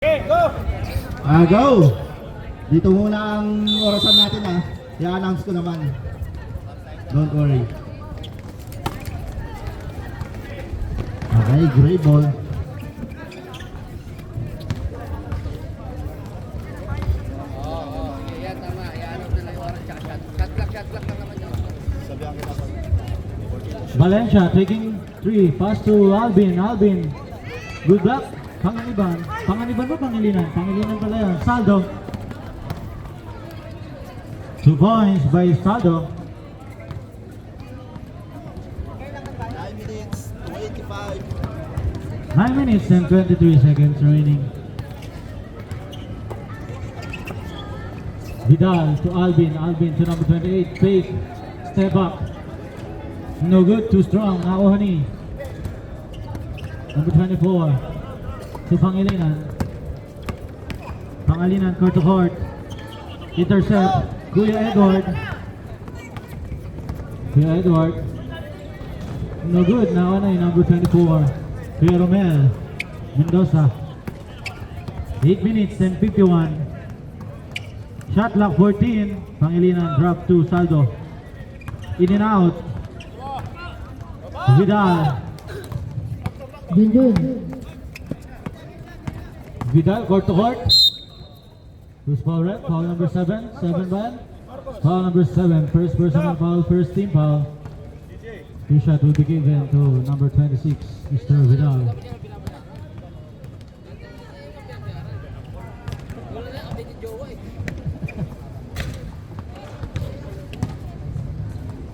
Go! Dito muna ang orasan natin I-announce ko naman. Don't worry. Okay, great ball. Yan tama. Yan na lang yung oras. Shot clock lang naman yun. Valencia taking 3, pass to Alvin. Good luck. Panganiban ba Pangilinan? Pangilinan pala yan. Saldo. 2 points by Saldo. 9 minutes, 285. 9 minutes and 23 seconds remaining. Vidal to Alvin to number 28. Fake. Step up. No good, too strong. Naohani. Number 24. To Pangilinan, court to court. Intercept. Kuya Edward. No good. Naohani, number 24. Kuya Romel Mendoza. 8 minutes and 51. Shot clock 14. Pangilinan drop to Saldo. In and out. Vidal. Vidal, court to court. Who's foul rep? Foul number 7. 7 ban. Foul number 7. First personal foul, first team foul. Two shot will be given to number 26, Mr. Vidal.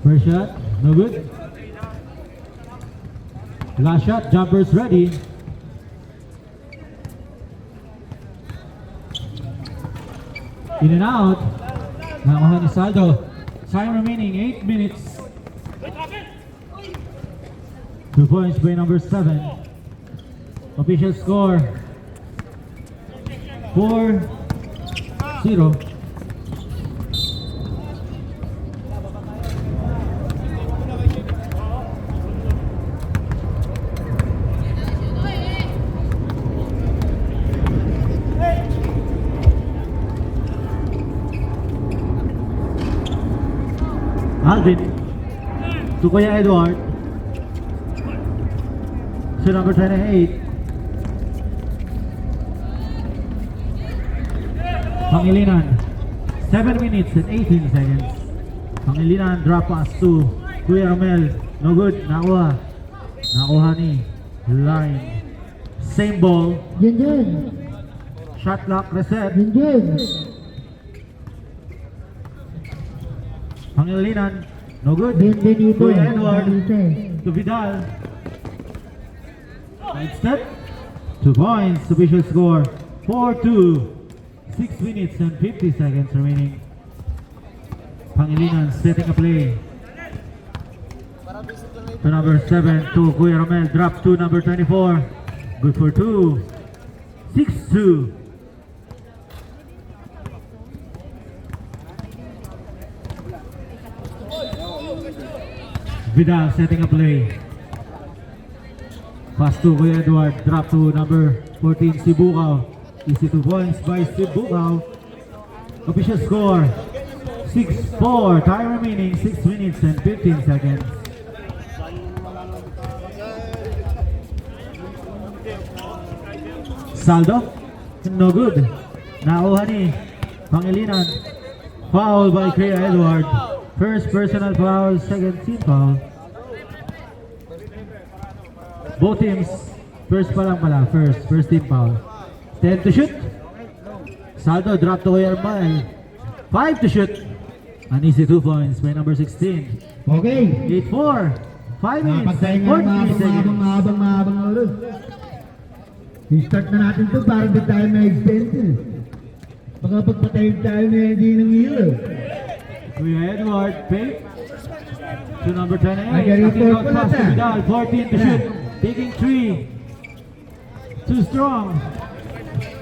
First shot, no good. Last shot, jumpers ready. In and out. Nakuha ni Saldo. Time remaining 8 minutes. 2 points by number 7. Official score 4-0. Alvin to Kuya Edward to number 28. Pangilinan 7 minutes and 18 seconds. Pangilinan drop pass to Kuya Romel. No good. Nakuha ni line. Same ball. Shot clock reset. Pangilinan, no good. Kuya Edward to Vidal. Side step. 2 points. Official score 4-2. 6 minutes and 50 seconds remaining. Pangilinan setting a play. To number 7 to Kuya Romel. Drop to number 24. Good for 2. 6-2. Vidal setting a play. Pass to Kuya Edward. Drop to number 14, Sibukaw. Easy 2 points by Sibukaw. Official score 6-4. Time remaining 6 minutes and 15 seconds. Saldo. No good. Nakuha ni Pangilinan. Foul by Kuya Edward. First personal foul, second team foul. Both teams, first team foul. 10 to shoot. Saldo drop to Kuya Romel. 5 to shoot. An easy 2 points by number 16. Okay. 8-4. 5 minutes and 43 seconds. Mahabang ulo. I-start na natin to para di tayo na-expensive. Baka pagpatayin tayo na hindi ng hilo. Kuya Edward, fake to number 28. Again, Knocking out pala pass to ta. Vidal, 14 to shoot. Taking 3. Too strong.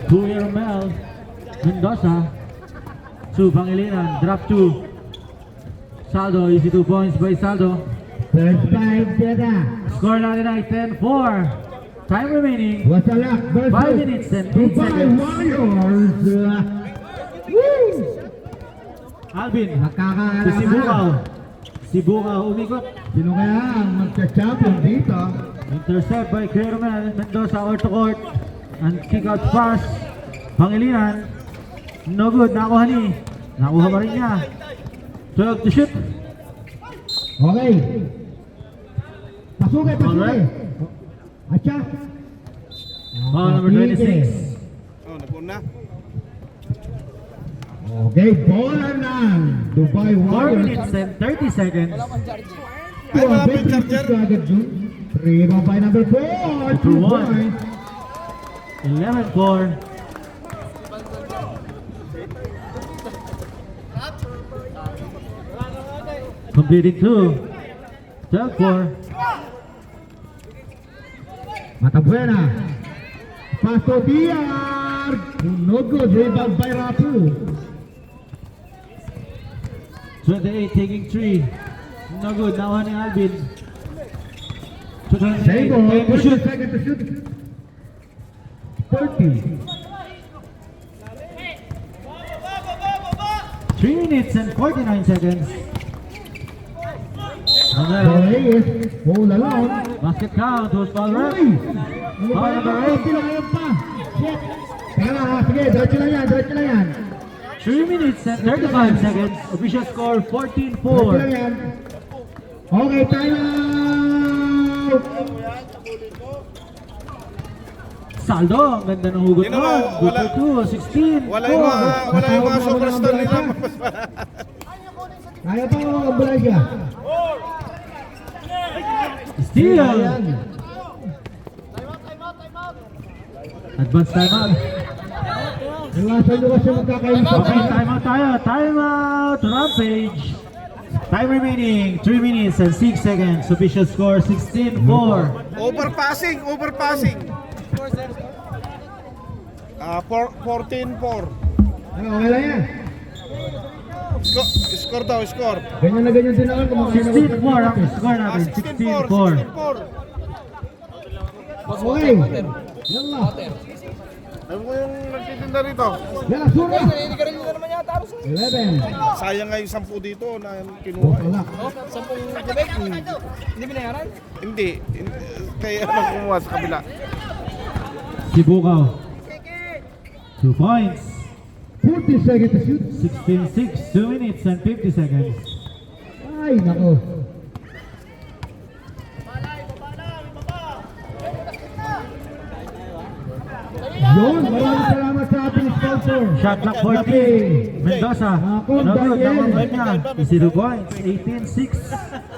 Kuya Romel Mendoza to Pangilinan. Drop to Saldo. Easy 2 points by Saldo. First 5, tira. Score natin ay 10-4. Time remaining. Wasalak versus 5 minutes and 8 Dubai seconds. Warriors. Woo! Alvin. Si Magkakaalaman. Sibukaw. Sibukaw umikot. Sino kaya ang magka-champion dito? Intercept by Kuya Romel Mendoza out to court. And kick out pass. Pangilinan. No good. Nakuha ni. Nakuha pa rin niya. 12 to shoot. Okay. Pasugay, pasugay. Alright. Atcha. Ball number 26. Oh, naguna. Okay, bola ng Dubai 4 Warriors. minutes and 30 seconds. Ay, wala pa yung charger. Rebound by number 4. For 2 1. points. 11-4. Completing 2. 12-4. Matabuena. Pasto Diar. No good. Rebound by Rapu. 28 taking 3. No good. Nakuha ni Alvin. Same 28. ball. Time to 30 shoot. seconds to shoot. 30. 3 minutes and 49 seconds. Manuel. Reyes. Ball alone. Basket count. Who's ball rep? Uy! Ball number 8. Kailangan pa. Shit. Teka lang ha. Sige, diretso lang yan. Diretso lang yan. 3 minutes and 35 seconds. Official score Diretso lang 14-4. yan. Okay, time out. Saldo. Ang ganda ng hugot Sino mo. ba? Good Wala- for 2. 16. Wala yung mga superstar nila. Kaya pa mga Bulaga. Steal. Ayan. Advance timeout. Iwasan nyo kasi magkakaisa. Okay, timeout tayo. Timeout. Rampage. Time remaining 3 minutes and 6 seconds. Official score 16-4. Overpassing, overpassing. 14-4. Ano, okay lang yan. Score daw, score. Ganyan na ganyan din ako kung mga 16-4 ang score natin. 16-4. 16-4. Okay. Yalla. Ano mo yung nagtitinda rito? Yalla, sura. Hindi ka rin naman yata ako sa 11. Sayang nga yung 10 dito na kinuha. Wala. 10 tubig. Hindi binayaran? Hindi. Kaya ano kumuha sa kabila. Sibukaw. 2 points. 40 seconds to shoot. 16-6. 2 minutes and 50 seconds. Ay, nako. Yun, maraming salamat sa ating sponsor. Shot clock 14. Mendoza. No good. Naman ba niya? 0 points. 18-6.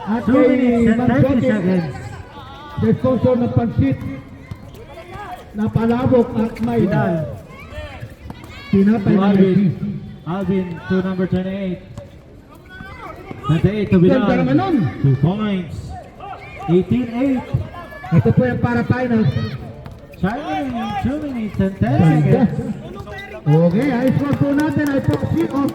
At 2 minutes and 30 Manchoke, seconds. the sponsor ng pansit na palabok at may Vidal. tinapay To na Alvin. may Alvin to number 28. 28 to Vidal. Ganda naman nun. 2 points. 18-8. Ito po yung para finals. Time remaining 2 minutes and 10 Ganda. seconds. Okay, ay score po natin ay po si Om.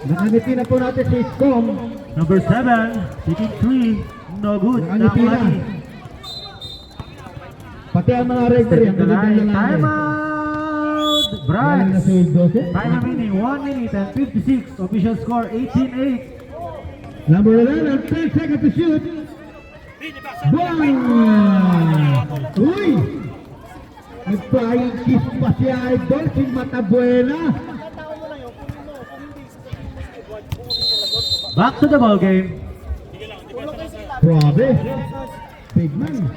Nakangiti na po natin si Kom. Number 7. Taking 3. No good. Nakangiti na. Nakuha ni. Pati ang mga regular Setting yung the line. binigyan na Time namin. out. Galing na Bryce. si Joseph. Time remaining 1 minute and 56. Official score 18-8. Number 11, 10 seconds to shoot. Bang! Uy! Nag-flying kiss pa si Idol, si Matabuena. Back to the ball game. Grabe. Big man.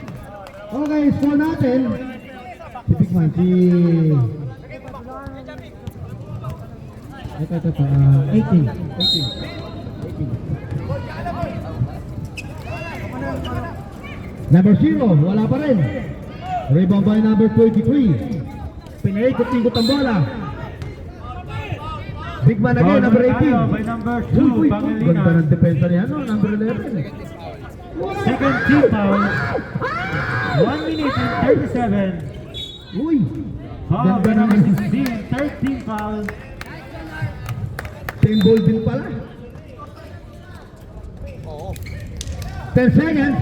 Okay, score natin. Si Big man, si... Ito, 18. 18. Number 0, wala pa rin. Rebound by number 23. Pinaikot-ikot ang bola. Big man again, number 18. By number Uy, 2, uy, Pangilinan. ganda ng depensa niya, no? Number 11. Second team foul. 1 minute and 37. Uy! Foul by Ganda number naman. 16. Third team foul. Same ball din pala. 10 seconds.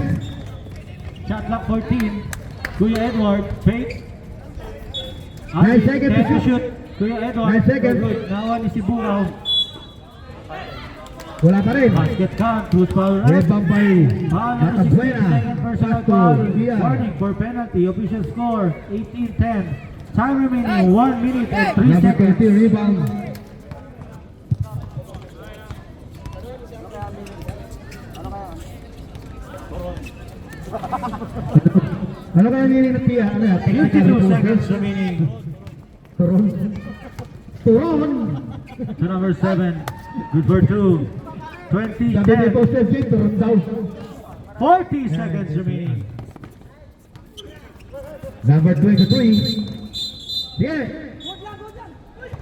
Shot clock 14. Kuya Edward, fake. 9 seconds to to shoot. shoot. Kuya Edward, 9 seconds. good. Nawa ni si Bukaw. Wala pa rin. Basket count, who's foul ref? Rebound by Foul number 60, Matabuena. second personal Pasto, foul. Diaz. Warning for penalty. Official score 18-10. Time remaining 1 minute and 3 Number seconds. 20, rebound. Ano kaya nilinat niya? Ano yan? 52 seconds remaining. Turon. Turon! To number 7. Good for 2. Sabi ni 20-10. Boss FJ, turon daw. 40 seconds remaining. Number 23. Sige.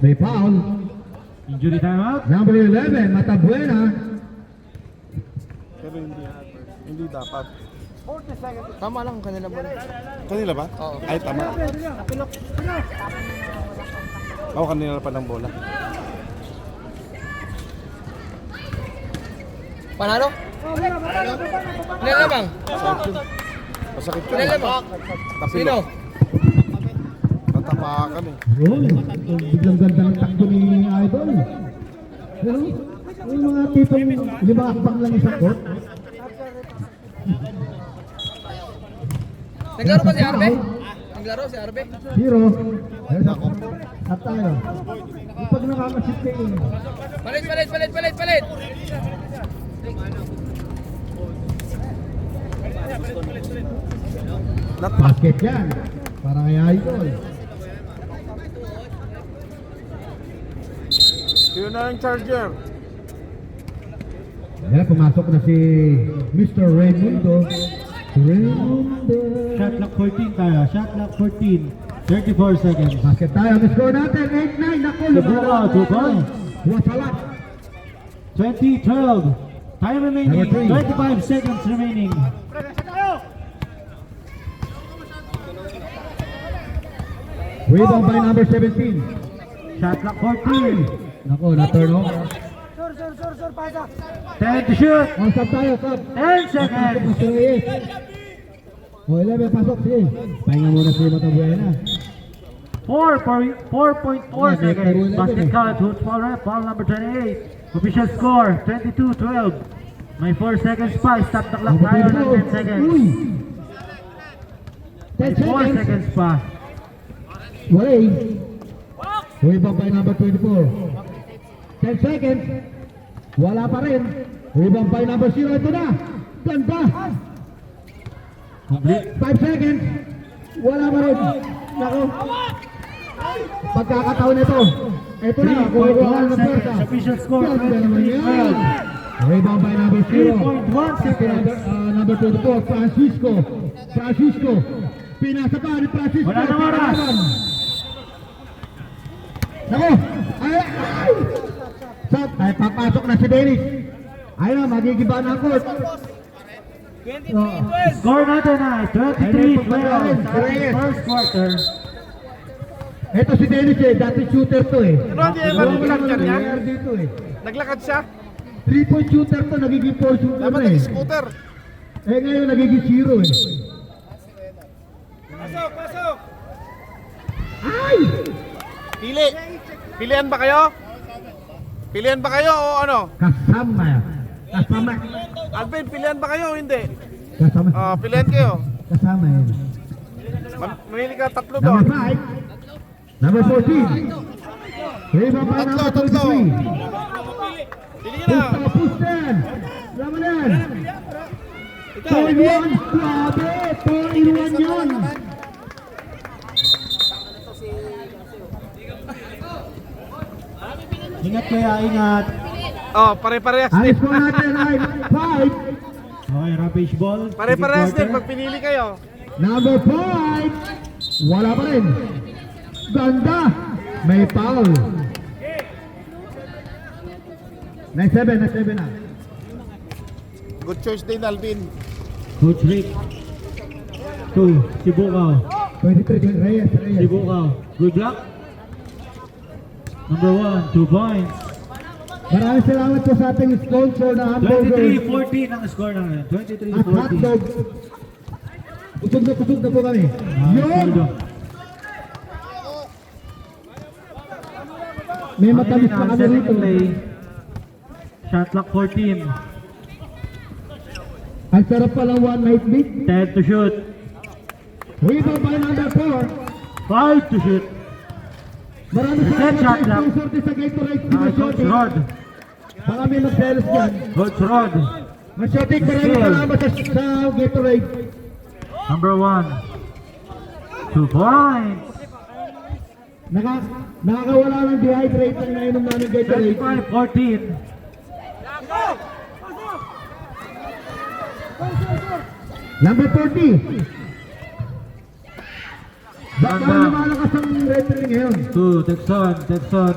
May foul. Injury timeout. Number 11, Matabuena. Pero hindi dapat. Tama lang kanila mo. Kanila ba? Oo. Ay, tama. Oo, kanila pa ng bola. Panalo? Nilamang. Masakit ka. Nilamang. Sino? Tatapakan eh. Yun. Biglang ganda ng takbo ni Idol. Pero, yung mga tipong lima akbang lang isang court. Naglaro ba si Arbe? Naglaro si Arbe? Zero. Ayun sa at tayo. Pag nakakasip kayo. Palit! Basket yan. Para kay Idol. Yun na yung charger. Ayan, pumasok na si Mr. Raimundo. Raimundo. Shot clock 14 tayo. Shot clock 14. 34 seconds. Basket tayo. Ang score natin, 8-9. Naku, Bukaw, 2 points. Wasalat. 20-12. Time remaining. Number 3. 25 seconds remaining. Rebound by number 17. Shot clock 14. Naku, na-turn over. 10 to shoot. On stop tayo, stop. 10 seconds. Pasok si Reyes. O, 11, pasok si. Pahinga muna si Matabuena. 4.4 seconds. Basket count. Who's foul ref? Foul number 28. Official score 22-12. May 4 seconds pa. Stop the clock tayo ng 10 seconds. Uy! 10 May 4 seconds. seconds pa. Wala eh. Rebound by number 24. 10 seconds. Wala pa rin. Rebound by number 0. Ito na. Ganda. Complete. 5 seconds. Wala pa rin. Nako. Pagkakataon ito. Ito na. Kukuha ng 3.1 pwersa. seconds. Official score Ganda naman yan. 23-12. Rebound by number 0. 3.1 seconds. Number 24. Francisco. Pinasa pa ni Francisco. Wala na oras. Nako. Ay! Shot. Ay, papasok na si Dennis. Ayun na, magigiba na ang court. Score natin ay 23-12. First quarter. Ito si Dennis eh, dati shooter to eh. Ano, hindi naman nag-block yan yan? nangyayari dito eh. Naglakad siya. 3-point shooter to, nagiging 4 shooter Dapat na eh. nag-scooter. Eh ngayon nagiging 0 eh. Pasok! Ay! Pili! Pilihan ba kayo? Pilihan ba kayo o ano? Kasama. Alvin, pilihan ba kayo o hindi? Kasama. Pilihan kayo. Kasama eh. Mamili ka tatlo doon. Number 5. Number 14. Rebound by number Tatlo. 23. Pili ka na. Pusta yan. Laman yan. Ikaw. 4-1. Grabe. 4-1 yun. Ingat kaya, ingat. Pare-parehas Ang din. score natin ay 5. Okay, rampage ball. Pare-parehas din Second pag pinili kayo. Number 5. Wala pa rin. Ganda. May foul. 9-7 na. Good choice din, Alvin. Coach Rick. 2. Si Bukaw. 23, Reyes. Si Bukaw. Good luck. Number 1, 2 points. Maraming salamat po sa ating sponsor na hamburger 23-14 ang score namin. at hotdog. 23-14. Kusog na po kami. Yun! May matamis pa kami Setting rito. play. Shot clock 14. Ang sarap palang one night beat. 10 to shoot. Rebound by number 4. 5 to shoot. Maraming Reset salamat shot sa lang. sponsor din sa Gatorade. Coach Rod. Baka may mag-selos dyan. Coach Rod. Masyotik, maraming Skill. salamat sa Gatorade. Number 1. 2 points. Nakakawala ng dehydrate ang nainom namin Gatorade. 35-14. Number 40. Baka Ganda. lumalakas ang referee ngayon. To Texon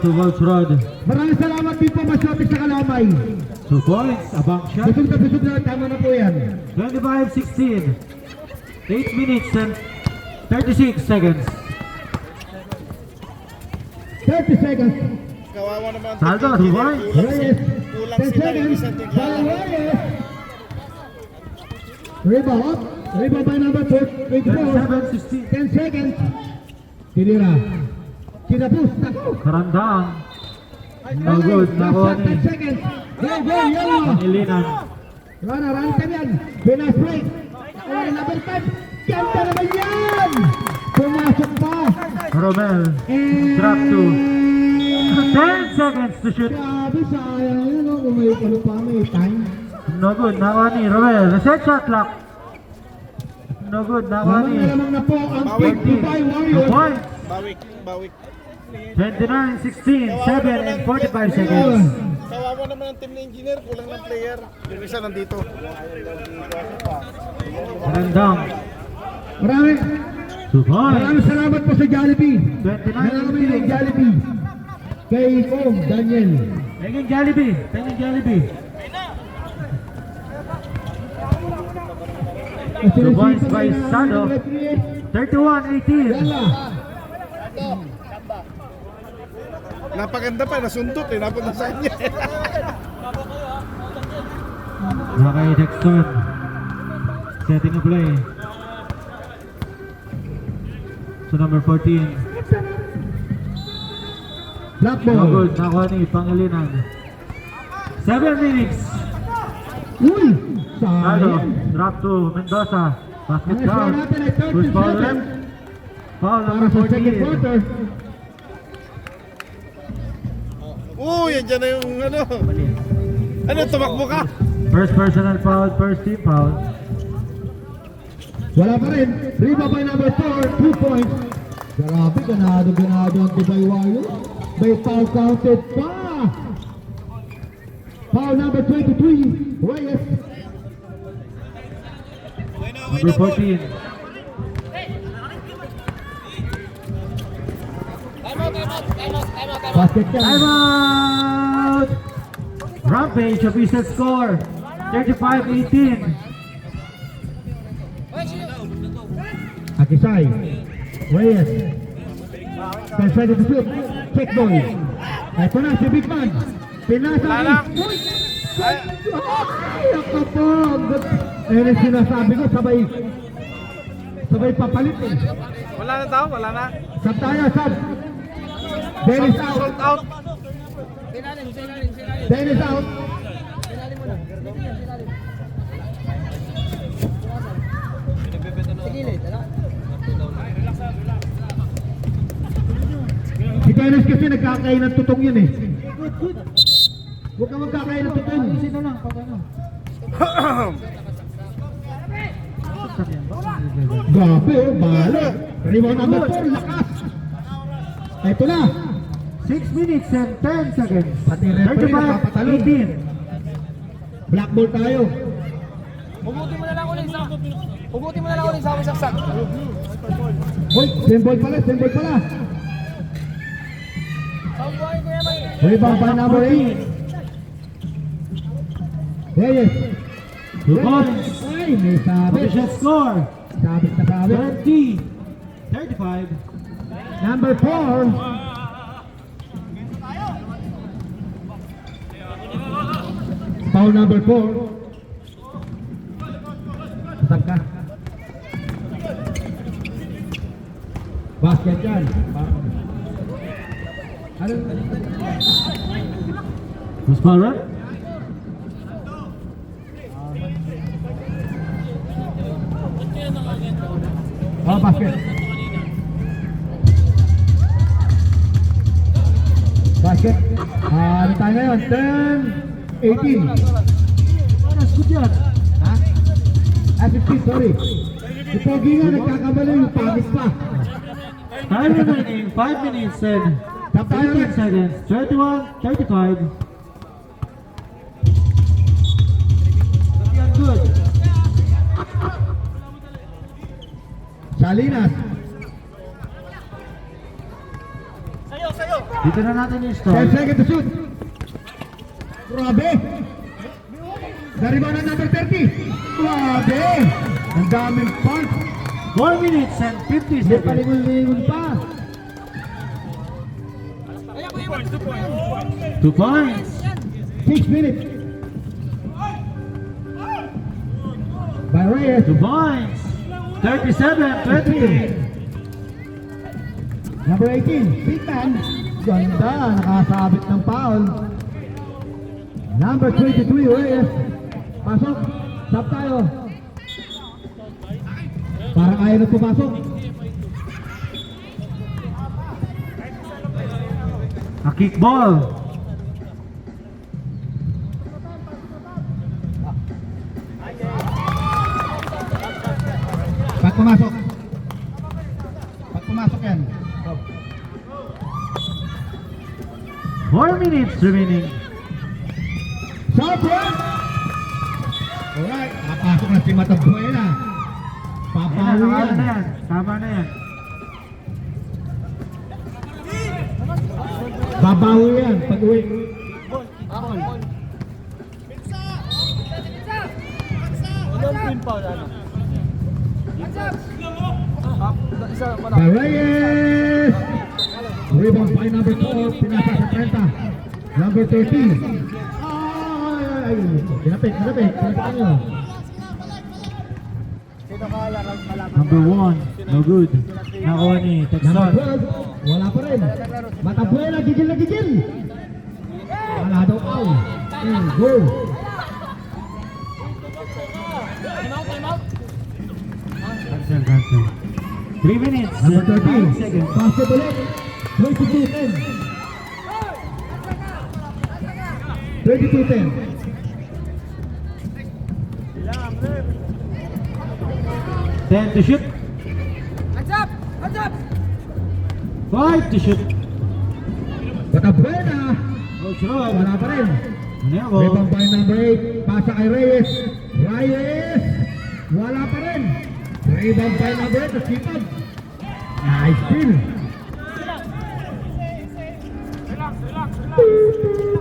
to Coach Rod. Maraming salamat din po Masyotik sa Kalamay. 2 points. Abang shot. Busog na, tama na po yan. 25-16. 8 minutes and 36 seconds. 30 seconds. Kawawa naman ang Saldo, team 2 points. Reyes. Kulang 10 sila, seconds. isang team By lang. Reyes. Rebound. Rebound by number 24. 37-16. 10 seconds. Tinira. Kinapus. Naku. Karandang. No good. Nakuha Last shot, ni 10 seconds. Go, yellow. Pangilinan. Run kami yan. Pinas break. Wala na number 5. Ganda naman yan. Pumasok pa. Romel. And... Drop to 10 seconds to shoot. Grabe, sayang yun. No? Kung may palo pa, may time. No good. Nakuha ni Romel. Reset shot clock. No good. Nakuha ni Lamang na po ang Big 14. Dubai 2 Warriors. points. Bawik. 29-16. 7 and 45 seconds. Kawawa naman ang team na engineer, kulang ng player. Yung isa nandito. Karandang. Maraming 2 points. salamat po sa Jollibee. 29 Maraming ng Jollibee. Kay Kong Daniel. Pengen Jollibee. Pengen Jollibee. 2 points by Sado. 31-18. Yala. Napaganda pa, nasuntot eh, napunta sa kanya. Nakay Dexton. Setting a play. So number 14. Black No ball. good. Nakuha ni Pangilinan. 7 minutes. Uy! Sado. Sayang. Drop to Mendoza. Basket Ang score down. natin ay 30 Who's foul seconds. left? Foul Para number sa second 14. quarter. Yan dyan na yung ano. Ano, tumakbo ka? First personal foul. First team foul. Wala pa rin. Rebound by number 4. 2 points. Grabe, ganado ang Dubai Warriors. May foul counted pa. Foul number 23. Reyes. Number 14. Basket count. Timeout! Rampage, a reset score. 35-18. Akisai. Reyes. 10 seconds to shoot. Check ball. Ito na si Big Man. Pinasa. Wala lang. Uy! Ay, ako po. Ayun ang sinasabi ko, sabay papalit eh. Wala na tao, wala na. Sab tayo, sab. Dennis out. Sold out. Dennis out. Si Dennis kasi nagkakain ng tutong yun eh. Huwag ka magkakain ng tutong. Sino lang, pag ano. Grabe oh, bala. Rebound number 4, lakas. Ito na. 6 minutes and 10 seconds. Pati referee napapatalo. 35-18. Black ball tayo. Hugutin mo na lang ulit sa aking saksak. Hoy, same ball pala. Sambuhay ko yan, may. Rebound by number 8. Reyes. 2 points. Ay, may sabit. Official score. Sabit na sabit. 35. Number 4. Foul number 4. Sasag ka. Basket yan. Ano? Who's foul run? Oh, basket. Basket. Ano tayo ngayon? 10-18. Aras, good yan. Ha? 15, sorry. Si Pogi nga, nagkakamali yung pangis pa. Time remaining, 5 minutes and Tap tayo 15 ulit. seconds. 31-35. Yan, good. Salinas. Dito na natin yung 10 start. seconds to shoot. Grabe. Naribanan number 30. Grabe. Ang daming punch. 4 minutes and 50 Hindi seconds. palingon-lingon pa. 2 points. 6 minutes. By Reyes. 2 points. 37-20. Number 18, Pitan. Ganda, nakasabit ng foul. Number 23, Reyes. Pasok. Stop tayo. Parang ayaw na pumasok. A kickball. Pag pumasok. Pag pumasok yan. 4 minutes remaining. Shot one. Alright, napasok na si Matabuena. Papawi Ayan, yan. na yan. Tama na yan. Babawi yan pag uwi. Ilang team foul, ano? Isa, wala. By Reyes. Rebound by number 4, pinasa sa 30. Number 13. Ay, kinapit nyo. Number 1. No good. Nakuha ni Number Texon. 12, wala pa rin. Matabuena, gigil na gigil. Wala daw out. Go. Cancel. 3 minutes. Number 5 13, seconds. basket ulit. 22-10. 22-10. 10 to shoot. Hands up! Hands up! 5 to shoot. Matabuena, Coach Rod. wala pa rin. Nuevo. Rebound by number 8, pasa kay Reyes. Reyes, wala pa rin. Rebound by number 8, nasipag. Nice steal.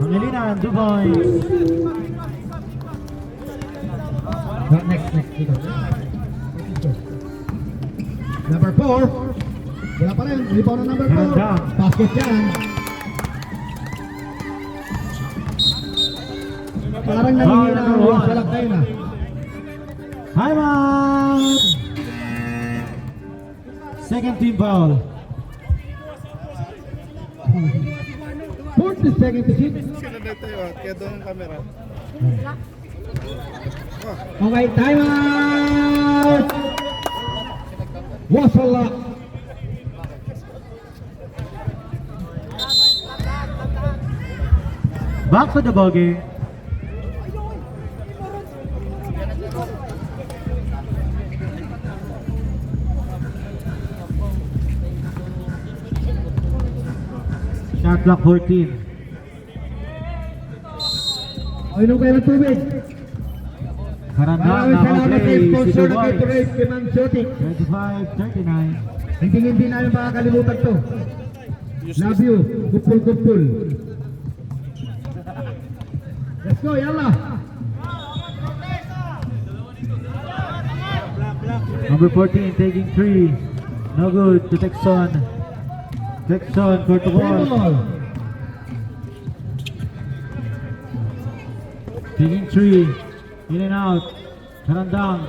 Pangilinan, 2 points. Next. Dito. Number 4, wala pa rin. Rebound na number 4. Ganda. Basket yan. Parang nanihina ang number 1. sa lakay na. Time out. Second team foul. 40 seconds to shoot. Kaya doon ang camera. Okay, time out! Wasala! Back to the ball game. Shot clock 14. Inom kayo ng tubig. Karandang Maraming na salamat sa play si sponsor ng Dubois. Gatorade kay Ma'am Jotik. 25-39. Hindi namin makakalimutan to. Love you. Kupul. Let's go, yalla. Number 14 taking 3. No good to Texon. Texon for the Play ball. ball. Taking 3. In and out. Karandang.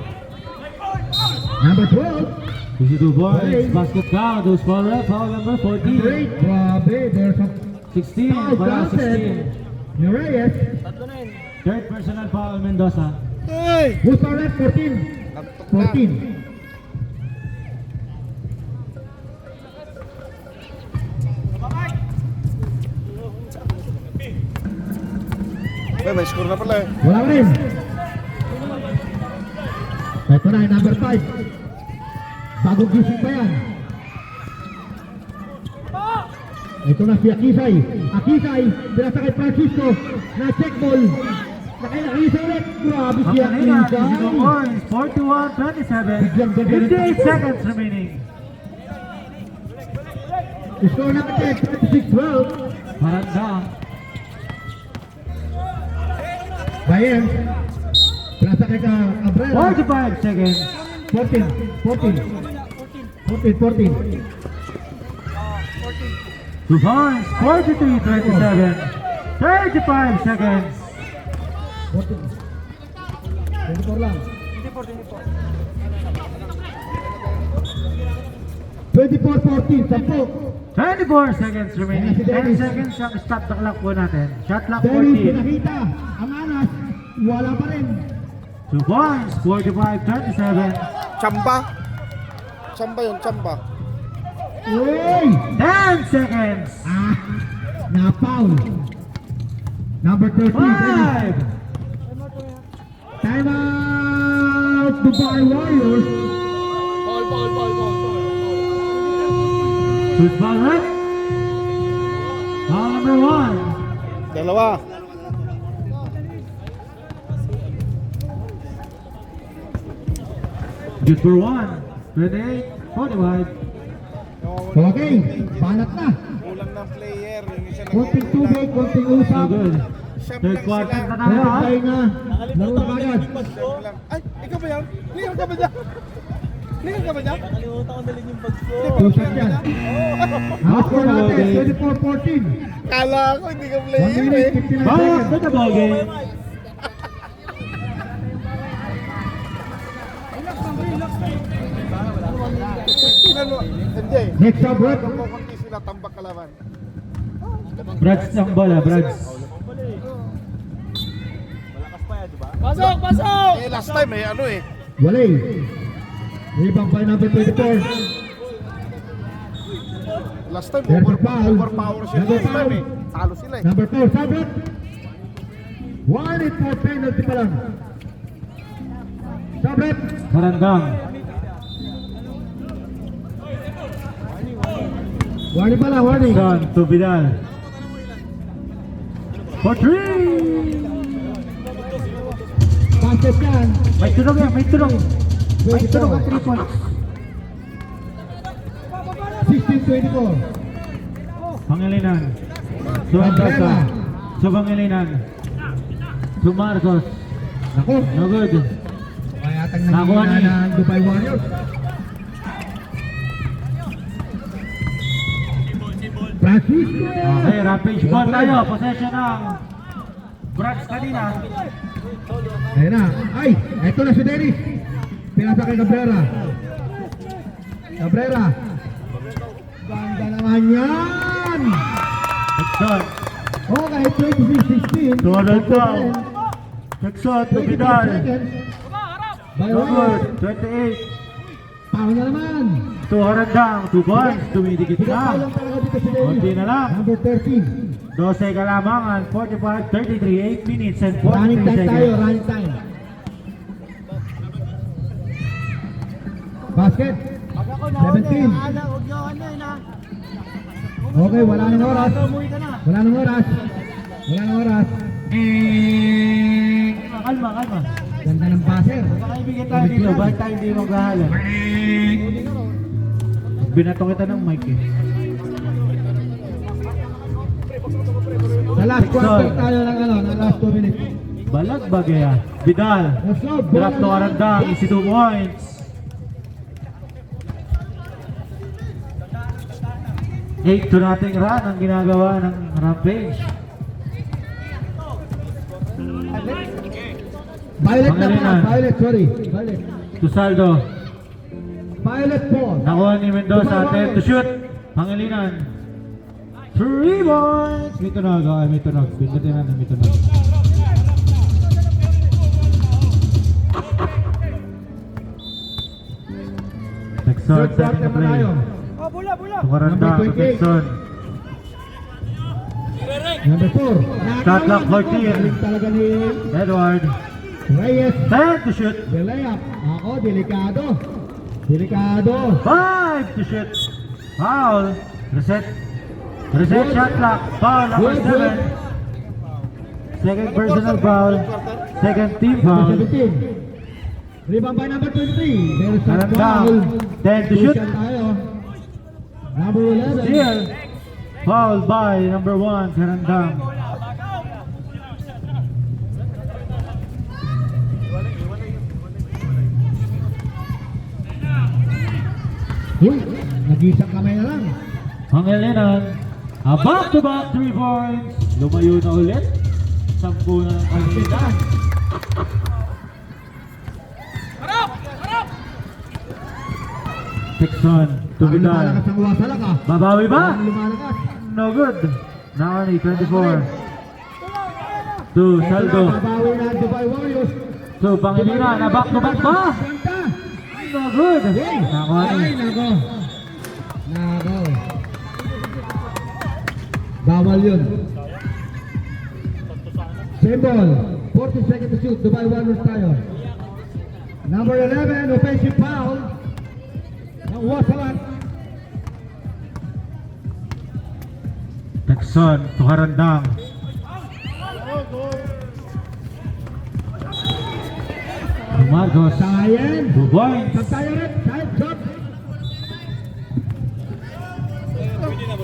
Number 12. Easy 2 points. Basket count. Those foul ref. Foul number 14. Great. Grabe. There's a 16. foul Wala granted. 16. Ni Reyes. Tatlo na yun. Third personal foul Mendoza. Who's foul ref? 14. 14. May score na pala eh. Wala rin. Ito na, number 5. Bagong gising pa yan. Ito na si Akisay. Akisay, pinasa kay Francisco. Na-check ball. Nakisa ulit. Grabe si Pangilinan. Easy 2 Akisay. points. 41-27. Bigyan ka ganun. 58 seconds remaining. Score na kasi 26-12. Marandang. Bayan. Pinasa kay Cabrera. 45 seconds. 14. 2 points. 43-27. 35 seconds. 24 lang. 24-14, 10. 24 seconds remaining. 10 seconds ang stop the clock po natin. Shot clock Dennis 14. pinakita. Ang Anas, wala pa rin. 2 points. 45-27. Chamba. Chamba yun, chamba. Uy! 10 seconds. Na-foul. Number 13. 5. Time out! Dubai Warriors. Ball. Shoot foul right. Foul number 1. Dalawa. Good for 1. 28-45. Okay, banat na. Kulang ng player. Yung isa Konting tubig, konting So usap. good. Third quarter na tayo. Meron ha? tayo na. Laro na agad. lang. Ay, ikaw ba yan? Ligaw ka ba dyan? Ligaw ka ba dyan? Usap yan. Ang score natin, 24-14. Kala ko hindi ka 1 player minute, eh. 59 Back seconds. to the ball game. Tingnan mo, MJ. Next up, Brad. Kukunti sila tambak kalaban. Brads ang bola, Brads. Pasok! Eh, last time eh, ano eh. Walay. Rebound by number 24. Last time, There's a foul. overpower sila. There's a Last time foul. eh. Talo sila eh. Number 4, Sabret. 1 and 4 penalty pa lang. Sabret. Marandang. Warning pala, warning. Son to Vidal. For 3. Basket yan. May tunog yan, may tunog. May tunog ang 3 points. 16-24. Pangilinan. To Mendoza. To Pangilinan. To Marcos. Ako. No good. Kaya atang Nakuha nangyina ni. ng Dubai Warriors. Francisco. Okay, rampage ball tayo. Possession ng Brads kanina. Ayun na. Ay, eto na si Dennis. Pinasa kay Cabrera. Cabrera. Ganda naman yan. Next shot. Okay, 26-16. Donald Trump. Next shot to 25 Vidal. seconds. By No good. Warriors. 28. Foul na naman. To Harandang. 2 points. Dumidikit Foul na. lang talaga dito si Dennis. Konti na lang. Number 13. 12 kalamangan. 45-33. 8 minutes and Running 43 time tayo, seconds. running time. Basket. 17. Okay, wala nang oras. Wala nang oras. Wala nang oras. Kalma, kalma. Ganda ng passer. Kaibigan tayo dito. Bakit tayo hindi magkahalan? Binato kita ng mic eh. Sa last quarter tayo ng ng last 2 minutes. Balag bagay ah. Vidal. Let's go. Drop to Harandang. Easy 2 points. 8 to nothing run ang ginagawa ng Rampage. Violet na Pangilinan. pa. Violet, sorry. Violet. To Saldo. Violet ball. Nakuha ni Mendoza, 10 to shoot. Pangilinan. 3 points. May tunog. Okay, may tunog. Pindutin na may tunog. Texon, Third setting quarter the play. tayo. Oh, bola, bola. Tukaranda, Number 28. Texon. Number 4. Shot clock 14. Galing talaga ni Edward. Reyes. 10 to shoot. The layup. Ako, delikado. Delikado. 5 to shoot. Foul. Reset. Reset shot clock. Foul number Good, good. 7. Second personal foul. Second team Number foul. 17. Rebound by number 23. There's a Karanda. foul. 10 to shoot. Crucial tayo. Number 11. Steal. Foul by number 1, Karandang. Uy, nag-isang kamay na lang. Pangilinan. A back-to-back 3 points. Lumayo na ulit. 10 na ng Pangilinan. Texon. Tubidal. Lumalakas ang wasalak ah. Babawi ba? Lumalakas. No good. Naoni, 24. To Saldo. Babawi na ang Dubai Warriors. To Pangilinan. A back-to-back ba? Ganda. No good. Hey. Nakuha Ay, nako. Nako. Bawal yun. Same ball. 40 seconds to shoot. Dubai Warriors tayo. Number 11, offensive foul. Ng wasalan. Texon. To Karandang. Marcos. Sayan. 2 points. Pagtayo rin. Side shot.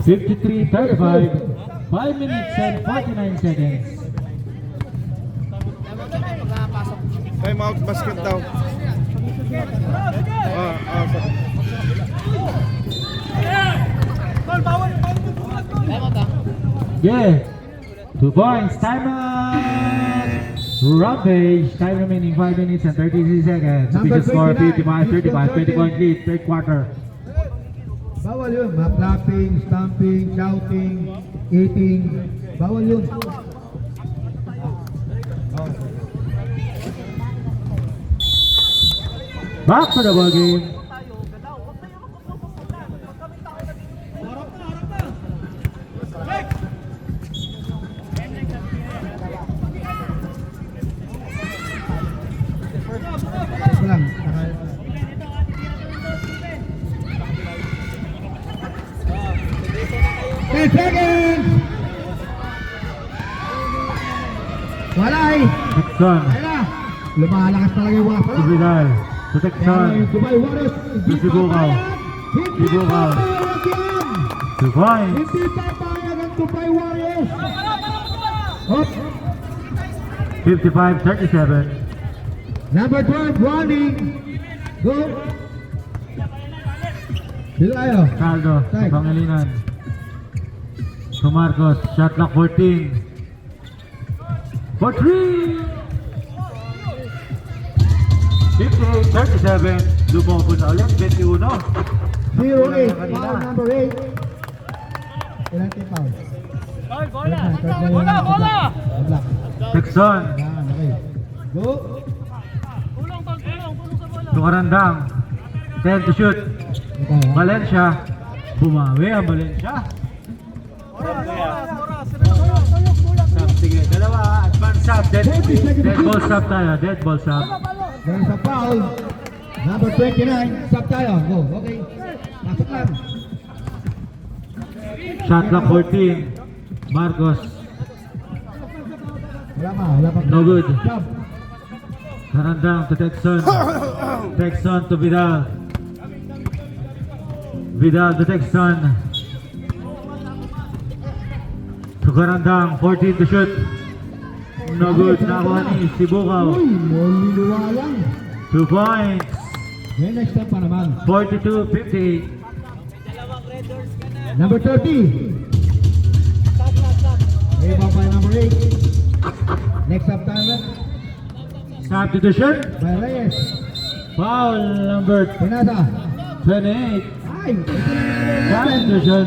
53-35. 5 minutes and 49 seconds. Time out basket daw. Yeah. 2 points. Time out. Rampage. Time remaining 5 minutes and 33 seconds. Number Official score 29. 55-35. 20-point lead. Third quarter. Bawal yun. Clapping, stamping, shouting, eating. Bawal yun. Back to the ball game. Ito lang. 10 seconds! Wala eh. Texon. Ayun na. Lumalakas talaga yung wasalan. Tubidal. To Kaya Texon. yung Dubai Warriors. Hindi Sibukaw. papayag. Hindi Sibukaw. papayag yan. 2 points. Hindi papayag ang Dubai Warriors. Hop. 55-37. Number 12, running. Go. Dito tayo. Saldo. To Tag. Pangilinan. To Marcos. Shot clock 14. For 3. 58-37. Lumobo na ulit. 21. 0-8. Foul number 8. Ilan tayo foul? Bola, Bola, bola. Black. Texon. Yan, okay. Go. Tulong sa bola. To Karandang. 10 to shoot. Ito. Valencia. Bumawi ang Valencia. Sige, dalawa. Advance sub. Dead ball sub tayo. Dead ball sub. There's a foul. Number 29. Stop tayo. Go. Okay. Pasok lang. Shot clock 14. Marcos. Wala pa. Wala pa. No good. Stop. Karandang to Texon. Texon to Vidal. Vidal to Texon. To Karandang. 14 to shoot. No good. Nakuha ni Sibukaw. Uy, moliluwalang. 2 points. May next step pa naman. 42-58. Number 30. Rebound by number 8. Next up tayo. Substitution. By Reyes. Foul number Pinasa. 28. Ay! Ito na Substitution.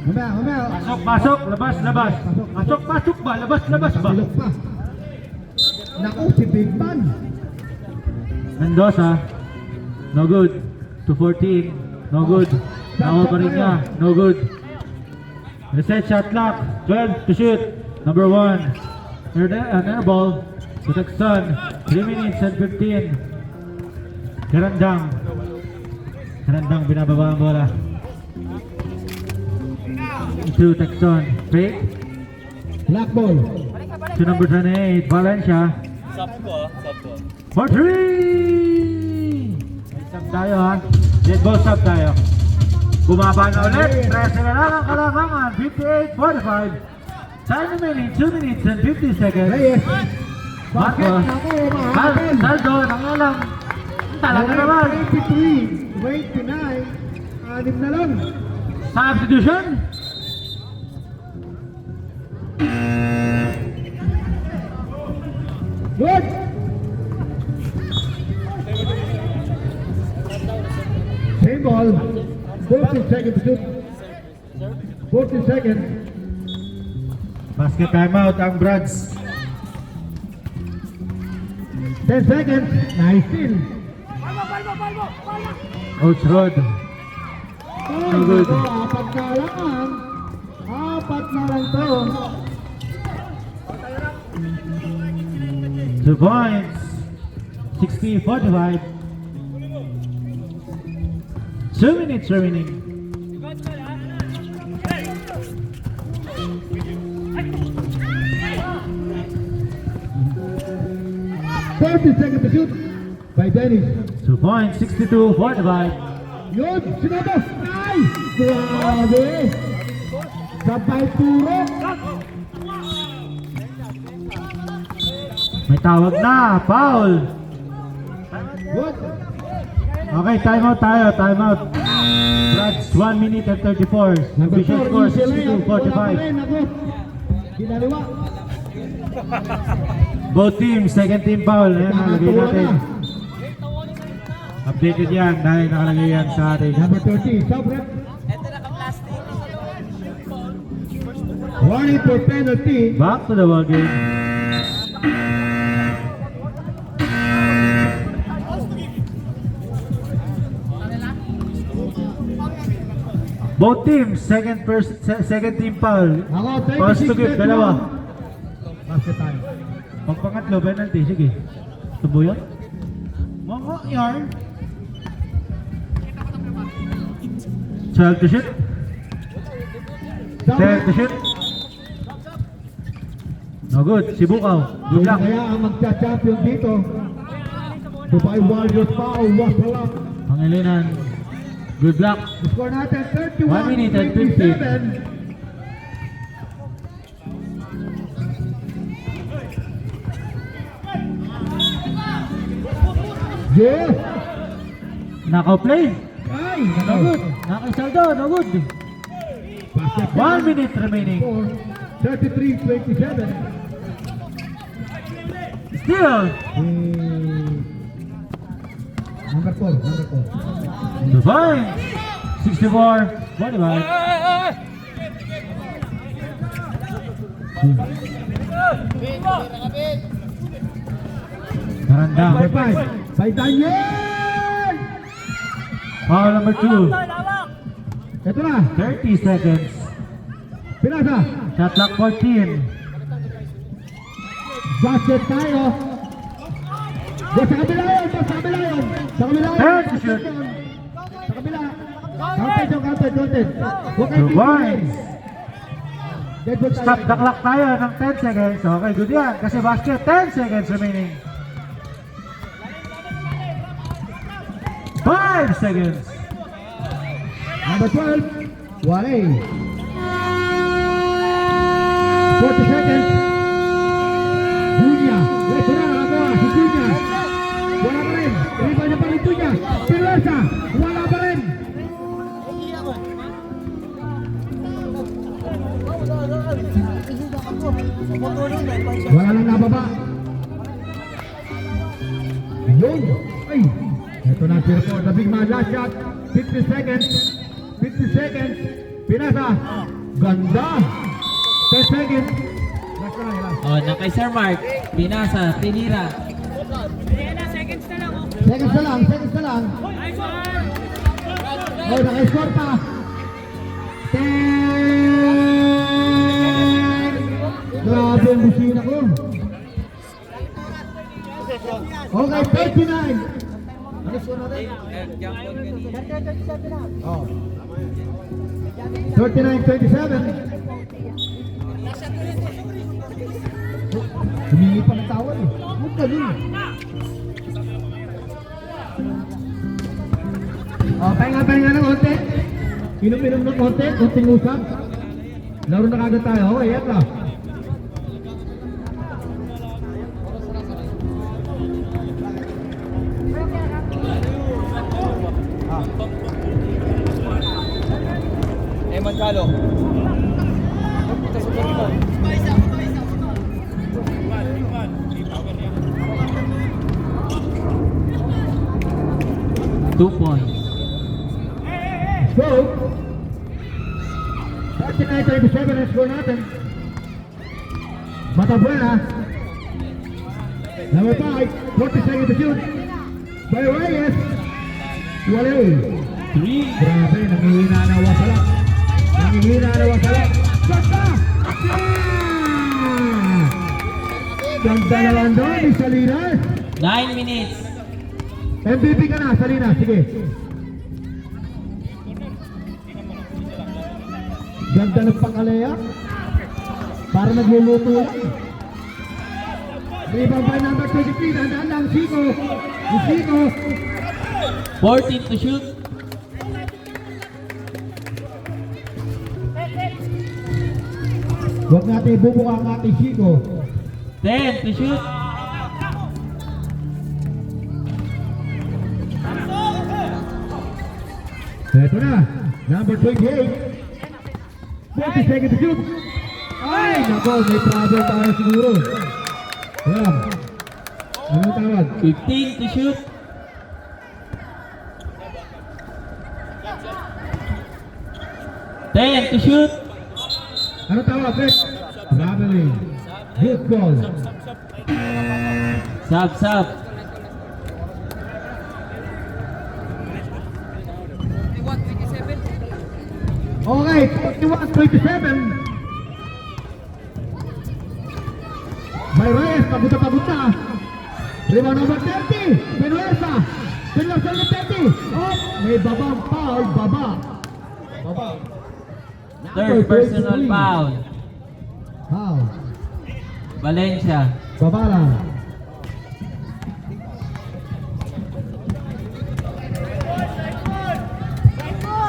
Mamaya. Pasok, pasok, labas, labas. Pasok, pasok ba? Labas, labas ba? Silok pa. Naku, si Big Man. Mendoza. No good. To 14. No good. Nakuha pa rin niya. No good. Reset shot clock. 12 to shoot. Number 1. An air ball. To Texan. 3 minutes and 15. Karandang. Karandang binababa ang bola. To Texan. Fake. Black ball. To number 28. Valencia. For 3! Stop tayo ha. Dead ball stop tayo. Bumaba na ulit. 13 na lang ang kalamangan. 58-45. Time remaining 2 minutes and 50 seconds. Reyes. Bakit? Marcos. Naku, mahapon. Saldo. Nangalang. Talaga naman. 23, 29, 6 na lang. Substitution. Good! Same ball. 14 seconds to shoot. 14 seconds. Basket timeout ang Brads. 10 seconds. Nice steal. Coach Rod. Oh, good. apat na lang. Apat na lang to. 2 points. 60-45. 2 minutes remaining. Seconds to shoot by Dennis. 2 points. 62-45. Yun, sinabo. Ay! Grabe! Sabay turo. May tawag na. Foul. Good. Okay, timeout tayo. Timeout. Brads 1 minute and 34. Number Official 4, score easy layup. Wala pa 62-45. rin. Ako. Ginaliwa. Both teams, second team foul. Ayan, nakalagay Nakatuwa natin. na. Updated yan dahil nakalagay yan sa ating. Number 30, Sabrek. Warning for penalty. Back to the ball game. Both teams, second team foul. Ako, Pass to 36 give, dalawa. Basket time. Pag pangatlo, penalty, sige. Tubo yan. Mga yarn. 12 to shoot. 10 to shoot. No good, Sibukaw. Good luck. Kaya ang magcha-champion dito. Dubai Warriors pa o wasalang. Pangilinan. Good luck. Score natin 1 minute and 31-27. Yes! Naka-play. Ay! No good. Naka-saldo. No good. Basket 1 minute remaining. 33-27. Still. Number 4. The point. 64-45. Karandang. Number 5. By Daniel! Foul number 2. Ito na. 30 seconds. Pinasa. Shot clock 14. Basket tayo. Sa kabila yun. Sa kabila yun. Sa kabila yun. Third to shoot. Sa kabila. Counted yung counted. Huwag kayo Two points. Dead ball tayo. Stop the clock tayo ng 10 seconds. Okay, good yan. Kasi basket, 10 seconds remaining. 5 seconds. Number 12. Wale. 40 seconds. Junya. Ito na. Ako. Si Junya. Wala pa rin. Riba niya pa rin Junya. Pilarsa. Wala pa rin. Wala nang nababa. Yun. Ay. Ito na si Report, the big man, last shot, 50 seconds, 50 seconds, pinasa, ganda, 10 seconds, last na lang, last. Oh, na kay Sir Mark. Pinasa, tinira. Seconds na lang, seconds na lang. Oh, naka-score pa. 10! Grabe ang busina ko. Okay, 39. Ano score natin? Oh. 39-27. Humingi pa ng tawad eh. Huwag ganun. Oh, pahinga ng konti. Inom-inom ng konti, konting usap. Laro na kagad tayo. Okay, yan lang. Manjalo. Ito sa Puerto. 2 points. So, 39-37 ang score natin. Matabuena. Number 5, 40 seconds to shoot. By Reyes. Walay. 3. Grabe, nangihina na wasala. Nangihina na wasala. Basta! Yeah! Ganda naman doon ni Salinas. 9 minutes. MVP ka na, Salinas. Sige. Ganda ng pangkalaya. Para nagluluto lang. Rebound by number 23. Dandaan lang, Chico. Yung Chico. 14 to shoot. Huwag natin ibubuka ang ating Chico. 10 to shoot. Ito na, number 28. 40 seconds to shoot. Ay, nako, may problem tayo siguro. Ayan. Ano tawag? 15 to shoot. 10 to shoot. Ano tawag, Chris? Traveling. Good call. Sub. Okay, 41-27. May Reyes, pagod na. Rebound number 30. Menuesa. Pinlasal ng 30. Oh, may babang foul, baba. Third personal foul. Foul. Valencia. Baba lang.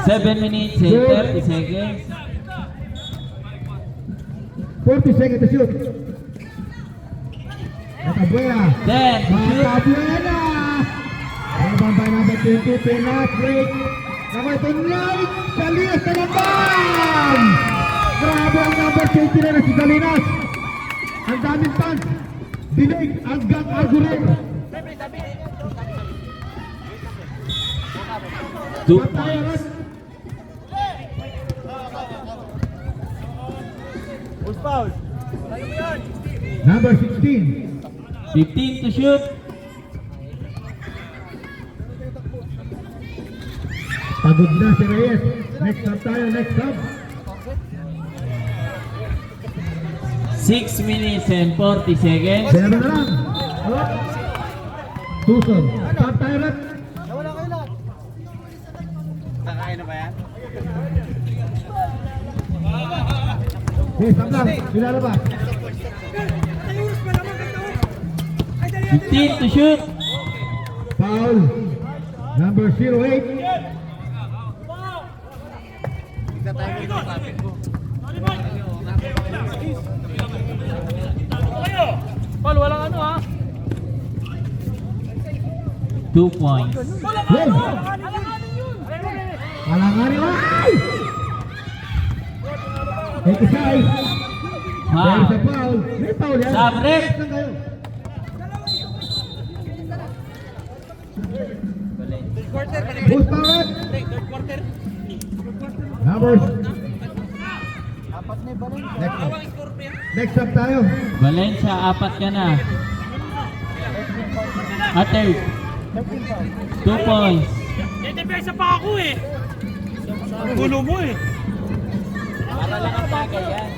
Seven minutes and 30 seconds. 40 seconds to shoot. Matabuena. 10 to shoot. Matabuena. Rebound by number 20. Penetrate. Number 29. Salinas na naman. Grabe ang number 20 na si Salinas. Ang daming fans. Dinig hanggang Arguren. 2 points. Number 16. 15 to shoot. Pagod na si Reyes. Next up tayo, next up. 6 minutes and 40 seconds. Zero na lang. Tuson. Stop tayo rin. Kakain na ba yan? Okay, stop lang. Nilalabas. 15 to shoot. Foul. Number 08. Paul, walang ano ha? 2 points. Yes. Alanganin. Ay! Ekisay. Dahil sa foul. May foul yan. Sabrek. Next lang kayo. Who's powered? Numbers. Next up tayo. Valencia, 4 ka na. Third. 2 points. Isa pa ako eh. Gulo mo eh. Para lang ang bagay yan.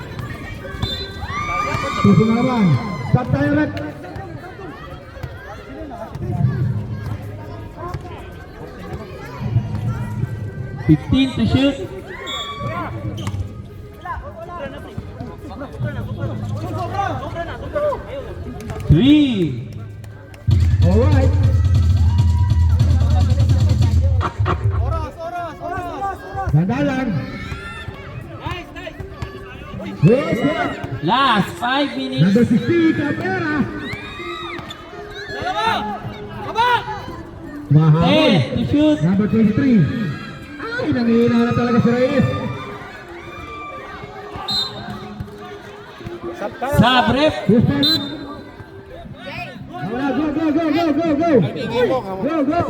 Susunod na naman. Stop tayo ulit. $15 to shoot. 3. Alright. Dandalan. Good, good. Last 5 minutes. Number 16, Cabrera. Mahabol. 10 to shoot. Number 23. Ay, nangihina na talaga si Reyes. Sub ref. Who's powered? Wala, go, go, go, go, go, go. Go, go.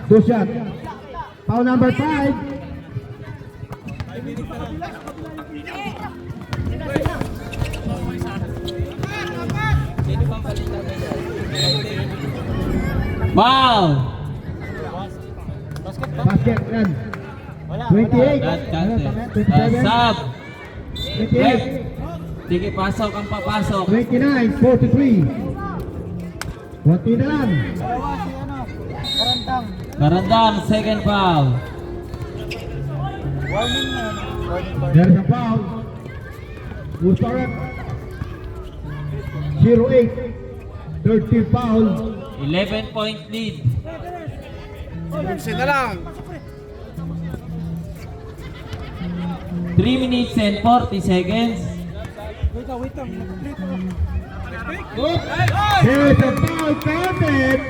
Two shot. Foul number 5. Foul. Basket yan. 28. That Ano, counted. 27. Sub. 28. Sige, pasok ang papasok. 29, 43. Konti na lang. Karandang, second foul. There's a foul. Who's correct? 08. 13 foul. 11-point lead. Buksin na lang. 3 minutes and 40 seconds. There's a foul counted.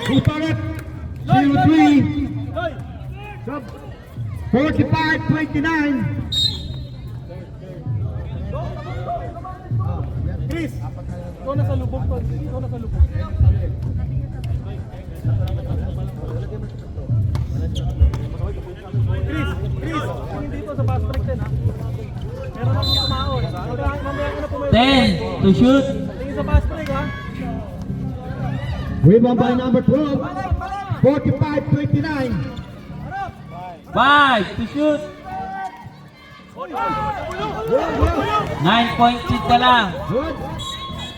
Who's correct? 03. 45-29. Chris, ikaw na sa lubog to. Ikaw na sa lubog. Chris, dito sa fast break din ha. Meron akong tumaon. Mamaya ko na pumayos. 10 to shoot. Tingin sa fast break ha. Rebound by number 12. 45-29. 5 to shoot. 9-point lead ka lang. Good.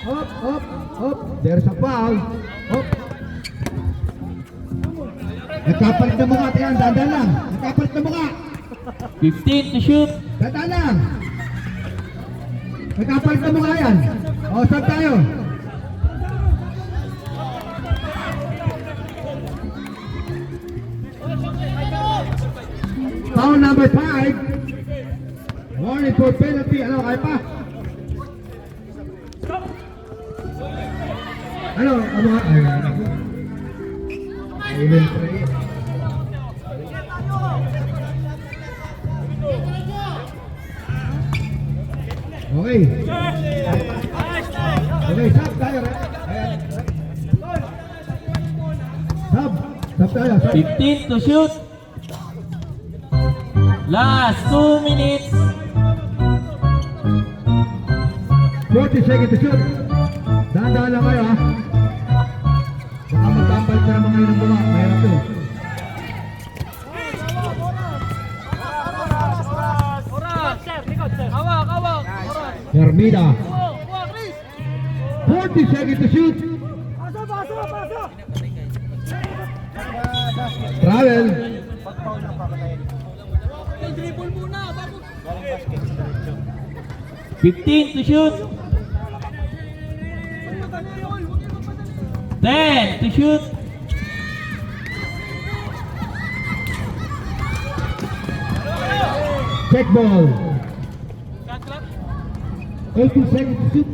Up, up, up. There's a foul. Up. Nagkapalit na mukha. Tingnan, dandan lang. Nagkapalit na mukha. 15 to shoot. Dandan lang. Nagkapalit na mukha yan. O, saan tayo? Foul number 5. Warning for penalty. Ano, kaya pa? Ano, ano nga? Ay, ano? Ayun, pre. Okay. Okay, sub tayo. Ayan. Sub tayo. Sub. 15 to shoot. Last 2 minutes. 40 seconds to shoot. Dahan-dahan lang kayo ha. Baka magkambal ka naman ngayon ng mga. Mahirap to. Hermida. 40 seconds to shoot. Travel. 15 to shoot. 10 to shoot. Check ball. 18 seconds to shoot.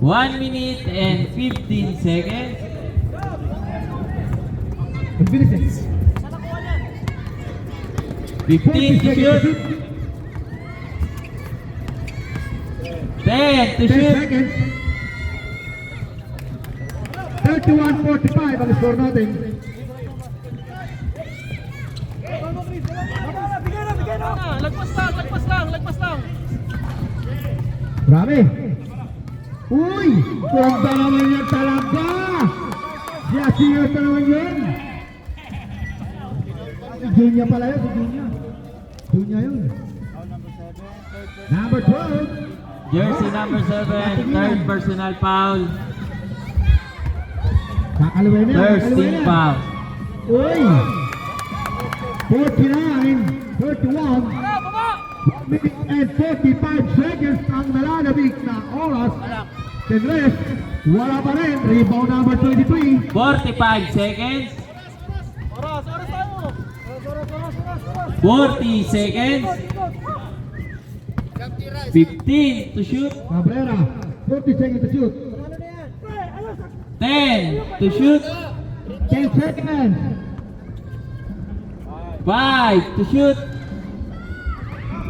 1 minute and 15 seconds. Ang bilis eh. 15 to 40 seconds to shoot. shoot. 10 to 10 shoot. seconds. 31-45 ang score natin. Lagpas lang. Grabe. Uy! Ganda naman yan talaga! Siya pa naman yun! Si Junya pala yun, si Junya. Junya yun. Number 12. Jersey number 7, third personal foul. Kakalaway na, First kakalaway team na. foul. Uy! 49, 31. 1 minute and 45 seconds ang nalalabig na oras. Tenres, wala pa rin. Rebound number 23. 45 seconds. 40 seconds. 15 to shoot. Cabrera, 40 seconds to shoot. 10 to shoot. 10 seconds. 5 to shoot.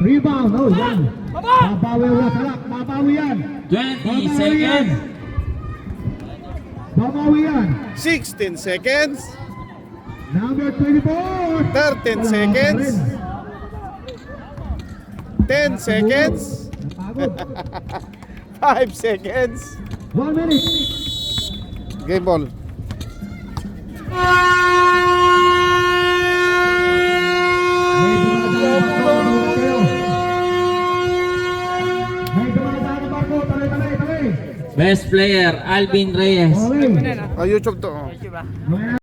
Rebound, oh yan. Babawi wala salak, babawi yan. 20 seconds. Babawi yan. 16 seconds. Number 24. 13 Wala seconds. pa rin. 10 seconds. Napagod. 5 seconds. 1 minute. Game ball. May dumadaan na barko. Talay. Best player, Alvin Reyes. Okay. YouTube to. Mga